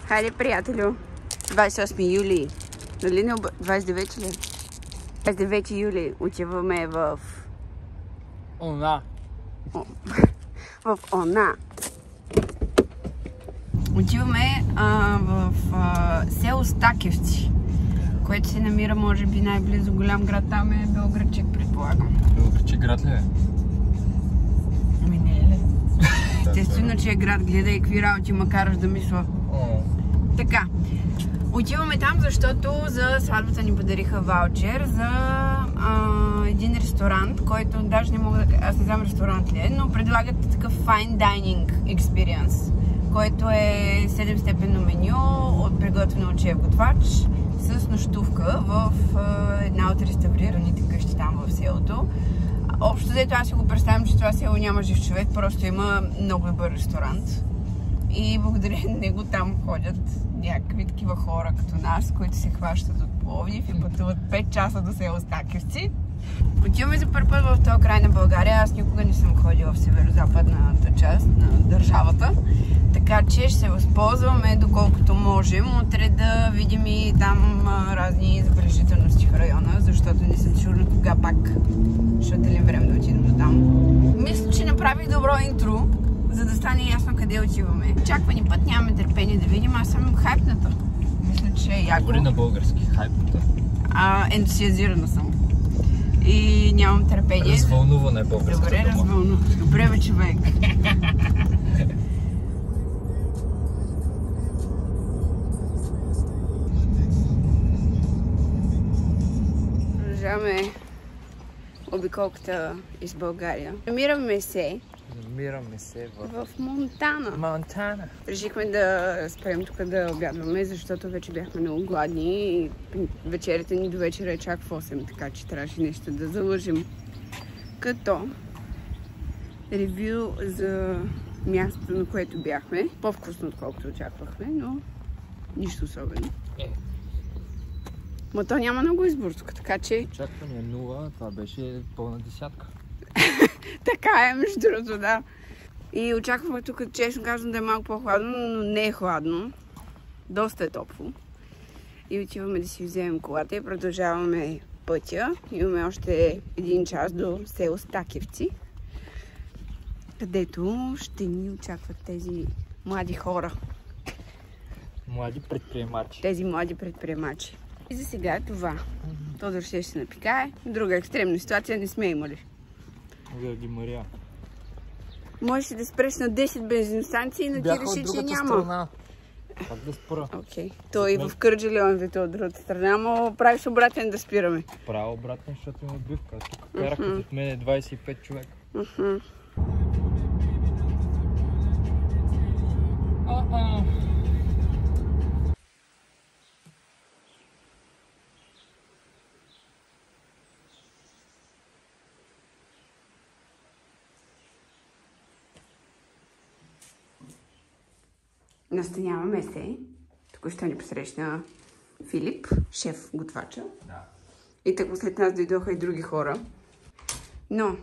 Хайде, приятелю. 28 юли. Нали не 29 ли? 29 юли отиваме в... Она. В Она. Отиваме в село Стакевци, което се намира, може би, най-близо голям град. Там е Белоградчик, предполагам. Белоградчик град ли е? Ами не е ли? Естествено, че е град. Гледай какви работи ма караш да мисля. Така. Отиваме там, защото за сватбата ни подариха ваучер за един ресторант, който даже не мога да... Аз не знам ресторант ли е, но предлагат такъв fine dining experience, който е 7-степенно меню, приготвено от шеф-готвач с нощувка в една от реставрираните къщи там в селото. Общо взето аз си го представям, че това село няма жив човек, просто има много добър ресторант. И благодарение на него там ходят някакви такива хора като нас, които се хващат от Пловдив и пътуват 5 часа до село Стакевци. Отиваме за първи път в този край на България. Аз никога не съм ходила в северо-западната част на държавата. Така че ще се възползваме доколкото можем. Утре да видим и там разни забележителности в района, защото не съм сигурна кога пак ще отделим време да отидем до там. Мисля, че направих добро интро, за да стане ясно къде отиваме. Очаква ни път, нямаме търпение да видим. Аз съм хайпната. Мисля, че е яко. Говори на български, хайпната. Ентусиазирана съм. И нямам търпение. Развълнувана е българската дума. Добре, развълнувана. Добре, бе, човек. Продължаваме обиколката из България. Намираме се в Монтана. Монтана. Решихме да спрем тук да обядваме, защото вече бяхме много гладни и вечерята ни до вечера е чак в 8, така че трябваше нещо да залъжим. Като ревю за мястото, на което бяхме. По-вкусно, отколкото очаквахме, но нищо особено. Но то няма много избор тук, така че... Очакване 0, това беше пълна десятка. Така е, между другото, да. И очакваме тук, честно казвам, да е малко по-хладно, но не е хладно. Доста е топло. И отиваме да си вземем колата и продължаваме пътя. Имаме още 1 час до село Стакевци, където ще ни очакват тези млади хора. Млади предприемачи. Тези млади предприемачи. И за сега е това. Тодор ще се напикае. Друга екстремна ситуация не сме имали. Верди Мария. Можеш да спреш на 10 бензиностанции, но ти реши, че няма. Страна. Как да спра? Окей. Той и в Кърджали, он вето от другата страна, но правиш обратен да спираме. Правя обратен, защото има отбивка. Тук караха от мен 25 човека. Настаняваме се. Тук ще ни посрещна Филип, шеф готвача. Да. И така след нас дойдоха и други хора. Но,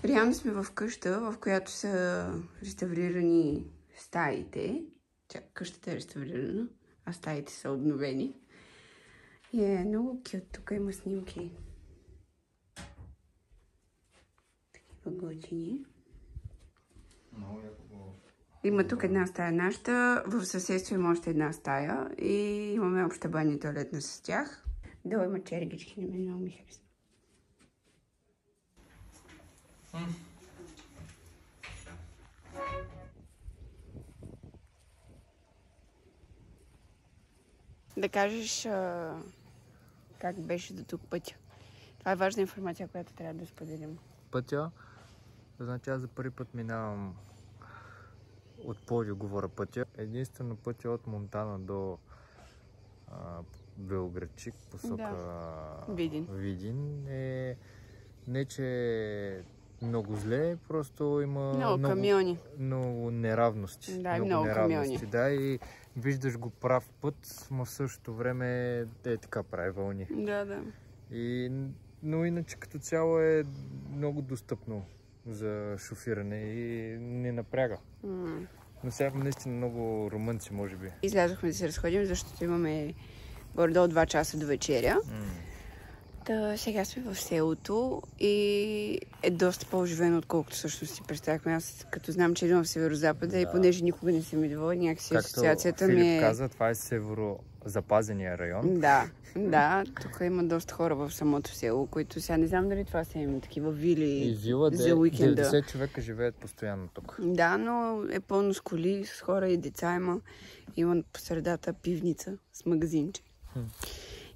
реално сме в къща, в която са реставрирани стаите. Къщата е реставрирана, а стаите са обновени. И е много кют. Тук има снимки. Такива готини. Много яко. Има тук една стая нашата, в съседство има още една стая и имаме обща баня и туалетна с тях. Долу има чергички, на мен много ми харесва. Да кажеш как беше до тук пътя. Това е важна информация, която трябва да споделим. Пътя? Значи аз за първи път минавам от Пловдив, говоря пътя. Единствено пътя от Монтана до Белоградчик, посока Видин е не че е много зле, просто има много неравности. Да, много камиони. Да, и виждаш го прав път, но в същото време е така прави вълни. Да. Но иначе като цяло е много достъпно за шофиране и не напряга. Но сега наистина много румънци, може би. Излязохме да се разходим, защото имаме горе-долу 2 часа до вечеря. Та сега сме в селото и е доста по-оживено, отколкото всъщност си представяхме. Аз като знам, че идвам в Северозапада и понеже никога не съм идвала, някакси асоциацията ми е... Както Филип каза, това е северозапазения район. Да, тук има доста хора в самото село, които сега не знам дали това са има такива вили и вила, за уикенда. 90 човека живеят постоянно тук. Да, но е пълно с коли, с хора и деца има. Има по средата пивница с магазинче.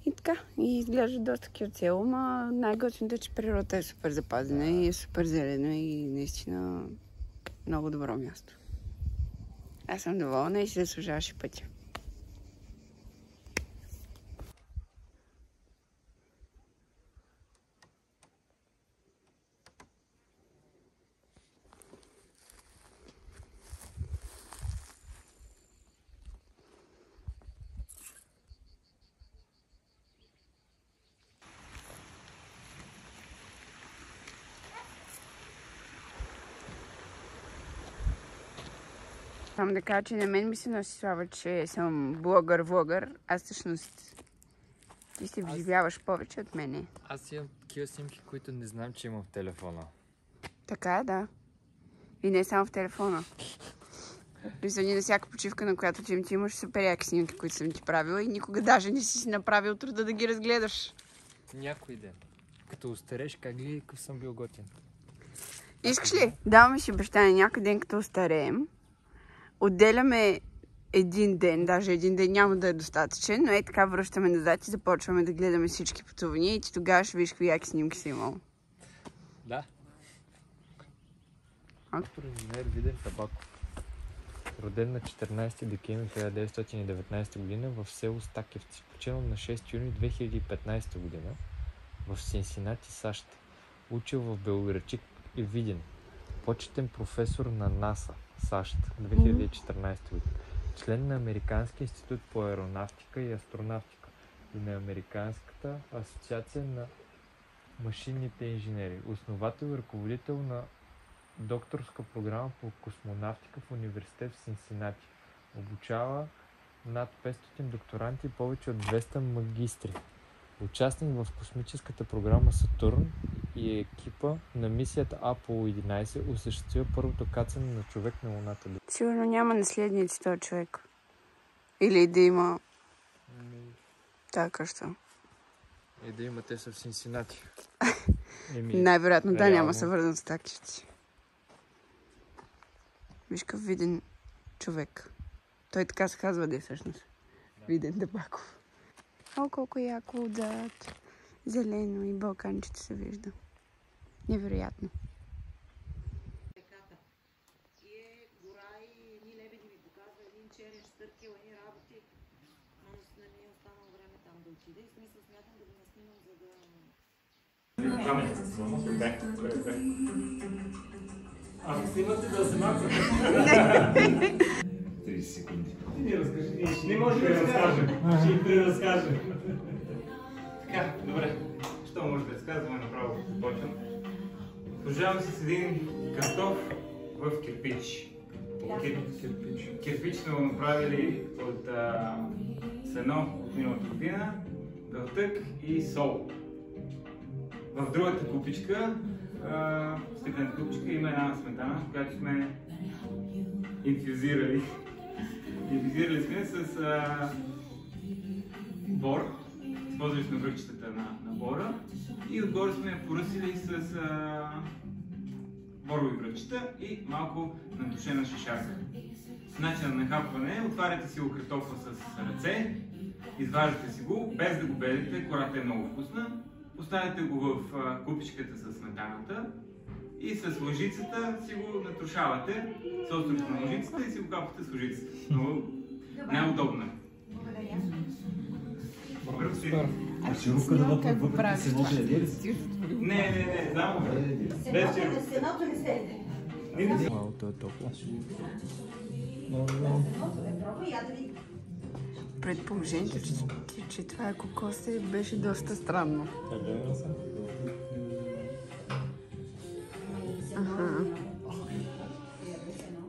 И така, и изглежда доста кют село, но най-готиното е, че природата е супер запазена и е супер зелена и наистина много добро място. Аз съм доволна и си заслужаваше пътя. Само да кажа, че на мен ми се носи слава, че съм блогър. Аз всъщност ти се вживяваш повече от мене. Аз имам такива снимки, които не знам, че имам в телефона. Така е, да. И не само в телефона. Присъдни на всяка почивка, на която ти имаш супер яки снимки, които съм ти правила и никога даже не си направил труда да ги разгледаш. Някой ден. Като остареш, как гледай, какъв съм бил готин. Искаш ли? Даваме си обещание някой ден, като остареем. Отделяме един ден, даже един ден няма да е достатъчен, но така връщаме назад и започваме да гледаме всички пътувания и ти тогава ще виж какви яки снимки си имал. Да. Доктор инженер Виден Табаков. Роден на 14 декември 1919 г. в село Стакевци. Починал на 6 юни 2015 г. в Синсинати, САЩ. Учил в Белоградчик и Видин. Почетен професор на НАСА, САЩ, 2014 г. Член на Американския институт по аеронавтика и астронавтика и на Американската асоциация на машинните инженери. Основател и ръководител на докторска програма по космонавтика в университет в Синсинати. Обучава над 500 докторанти и повече от 200 магистри. Участник в космическата програма Сатурн и екипа на мисията Аполо 11 осъществя първото кацане на човек на Луната. Сигурно няма наследници този човек. Или да има... Така що? И да има, те са в Синсинати. Най-вероятно да, няма се върнат с такивци. Виж какъв виден човек. Той така се казва да е всъщност. Виден Табаков. О, колко яко отзад. Зелено и балканчето се вижда. Невероятно. И е гора и едни лебеди ми показва, един черен штъркел, едни работи. Но не ми е останало време там да отида и смисъл смятам да го наснимам, за да... Ако снимате да се мака. 30 секунди. Ти ни разкажи. Не може да разкажа. Ще и преразкажа. Така, добре. Що може да разказваме, направо започвам. Служавам се с един картоф в кирпич. Кирпич сме го направили от сено от миналата година, гълтък и сол. В другата купичка, стъклената купичка, има една сметана, която сме инфюзирали. Инфюзирали сме с бор. Използвали сме връхчетата на бора и отгоре сме я поръсили с борови връхчета и малко натушена шишарка. Начинът на нахапване: отваряте си го картофа с ръце, изваждате си го, без да го белите, кората е много вкусна. Поставяте го в купичката с сметаната и с лъжицата си го натрушавате с острото на лъжицата и си го капвате с лъжицата. Но най-удобно е. А сиропка да вътре въпреки сеното яде ли? Не, само без сироп. Сеното не се яде. Малото е топло. Предположението, че това е кокос, беше доста странно.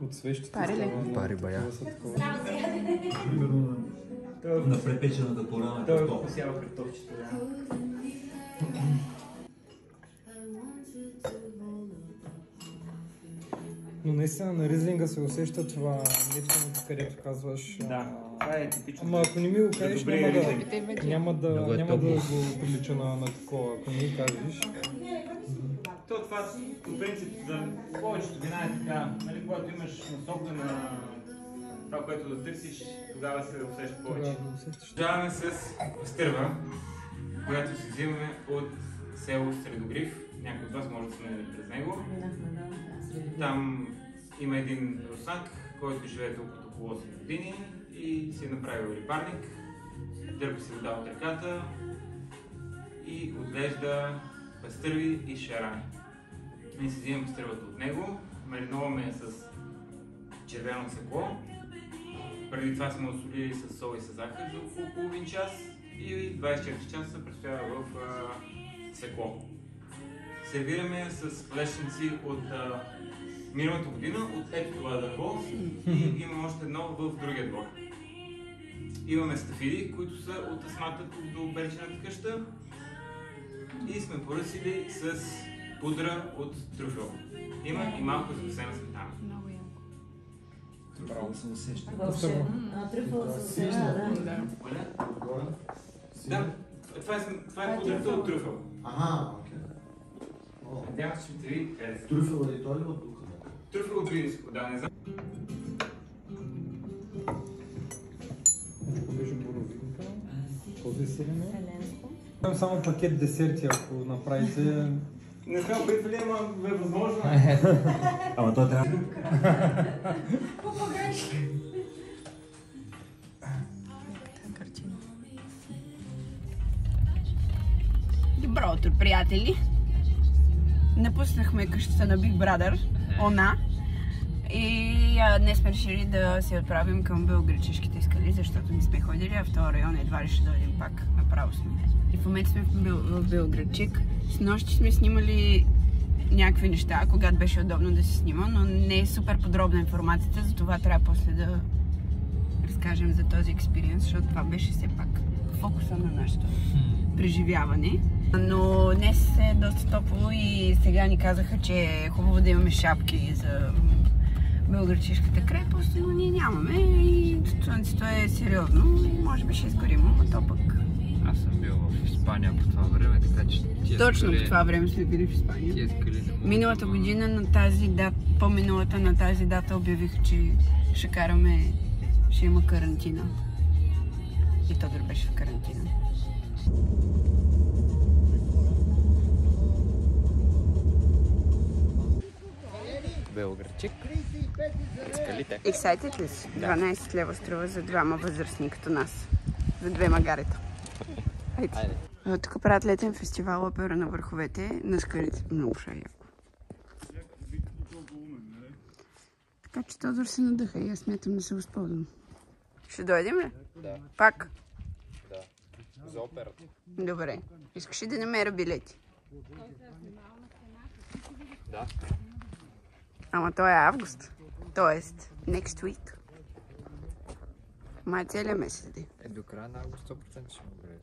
От свещите. Пари ли? Пари бая. На препечената кора. Той е посява картофчето. Но наистина на ризлинга се усеща това нефтеното, където казваш. Да, това е типично. Ама ако не ми го кажеш, няма да го прилича на такова, ако не ми кажеш. Това по принцип за повечето вина е така, нали, когато имаш насока на това, което да търсиш, тогава се усеща повече. Продължаваме с пастърва, която си взимаме от село Средогрив. Някой от вас може да се намери през него. Там има един руснак, който живее тук от около 8 години и си е направил рибарник. Дърпа си вода от реката и отглежда пастърви и шарани. Ние си взимаме пастървата от него, мариноваме я с червено цвекло. Преди това сме осолили с сол и с захар за около половин час и 24 часа престоява в цвекло. Сервираме я с лещенци от миналата година, от ето това дърво и имаме още едно в другия двор. Имаме стафиди, които са от асмата до берчената къща и сме поръсили с пудра от трюфел. Има и малко закусена сметана. Много яко. Браво се усеща. Трюфел се усеща, да. Да, това е пудрата от трюфел. Ага, окей. Надявам се, ще те види къде са. Трюфела и той ли от духа? Трюфел от Виниско, да, не знам. Какво беше боровинка? Какво десерене? Имам само пакет десерти, ако направите. Не сме опитвали, ама е възможно. Ама той трябва. Добро утро, приятели! Напуснахме къщата на Big Brother, Она. И днес сме решили да се отправим към Белоградчишките скали, защото не сме ходили, а в този район едва ли ще дойдем пак. Направо сме. И в момента сме в Белоградчик. С нощи сме снимали някакви неща, когато беше удобно да се снима, но не е супер подробна информацията, затова трябва после да разкажем за този експириенс, защото това беше все пак фокуса на нашето преживяване. Но днес е доста топло и сега ни казаха, че е хубаво да имаме шапки за Белоградчишката крепост, но ние нямаме и слънцето е сериозно и може би ще изгорим, но то пък... Аз съм бил в Испания по това време, така че тия Точно скали... по това време сме били в Испания. Тия скали не Миналата година на тази дата, по-миналата на тази дата обявих, че ще караме, ще има карантина. И Тодор беше в карантина. Белоградчик. Скалите. Excited ли си? 12 лева струва за двама възрастни като нас. За две магарета. Айде. Тук правят летен фестивал Опера на върховете на скалите. Много ще е яко. Така че Тодор се надъха и аз смятам да се възползвам. Ще дойдем ли? Да. Пак? Да. За операта. Добре. Искаш ли да намеря билети? Да. Ама то е август. Тоест, next week. Май целият месец да. Е, до края на август 100% ще му бъде.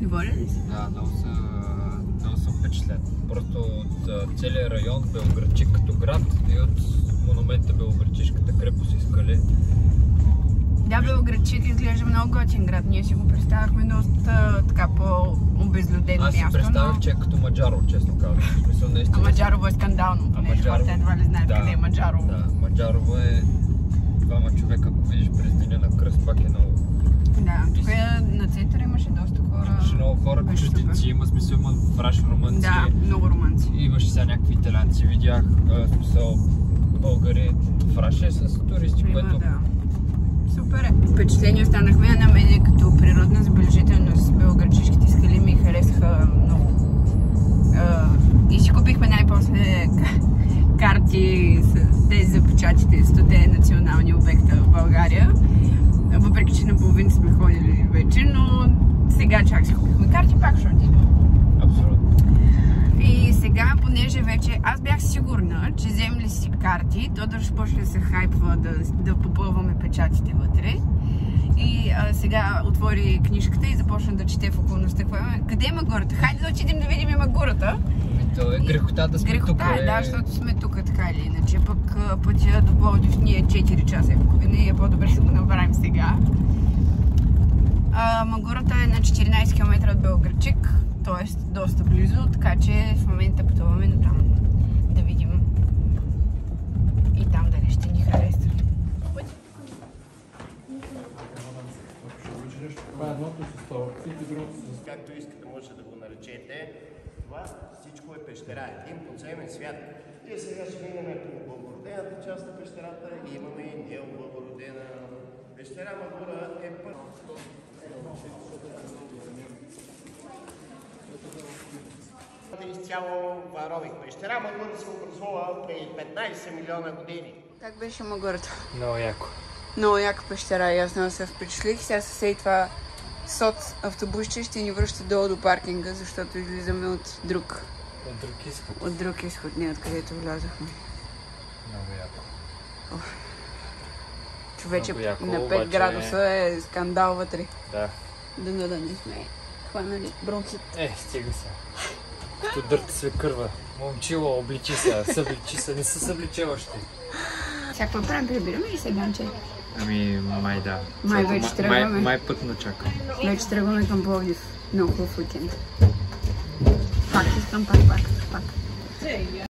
Доволен ли си? Да, много съм впечатлен. Просто от целия район Белоградчик като град и от монумента Белоградчишката крепост и скали. Да, Белоградчик изглежда много готин град. Ние си го представяхме доста така по-обезлюдено място. Аз си представях, че е като Маджарово, честно казвам. А Маджарово е скандално. Маджарово... Хората едва ли знаят къде е Маджарово. Да, Маджарово е двама човека, ако видиш през деня на кръст, пак е много. Да, тук на центъра имаше доста хора. Имаше много хора, чужденци, има смисъл, има враж румънци. Да, много румънци. Имаше сега някакви италианци, видях, смисъл, българи, враж е с туристи, което... Да. Супер е. Впечатление останахме на мен като природна забележителност. Белоградчишките скали ми харесаха много. И си купихме най-после карти с тези запечатите 100-те национални обекта в България. Въпреки че наполовина сме ходили вече, но сега чак си купихме карти, пак ще отидем. Абсолютно. И сега, понеже вече аз бях сигурна, че вземем си карти, то да ще почне да се хайпва да попълваме печатите вътре. И сега отвори книжката и започна да чете в околността. Къде е Магурата? Хайде да отидем да видим Магурата. То е грехота да сме тук. Грехота е, да, защото сме тук така или иначе. Пък пътя до Пловдив ни е 4 часа и половина и е по-добре да го направим сега. Магурата е на 14 км от Белоградчик, т.е. доста близо, така че в момента пътуваме на там да видим и там дали ще ни хареса. Това е едното с столовците, другото с... Както искате може да го наречете, това всичко е пещера, един подземен свят. И сега ще минем по благородената част на пещерата и имаме и необлагородена пещера. Магура е първа. Изцяло варових. Пещера Магура се образува преди 15 милиона години. Как беше Магурата? Много яко. Много яка пещера и аз много се впечатлих. Сега се сей това СОТ автобусче ще ни връща долу до паркинга, защото излизаме от друг изход. От друг изход, не откъдето влязохме. Много яко. Човече яко, на 5 обаче... градуса е скандал вътре. Да. Да не сме хванали бронхит. Стига се. Като дърта се кърва. Момчило, обличи се, събличи се, не се събличе още. Всякаква правим, прибираме ли се, Ганче? Ами, май да. Май вече тръгваме. Май пътно чакам. Вече тръгваме към Пловдив. Много хубав уикенд. Пак искам, пак.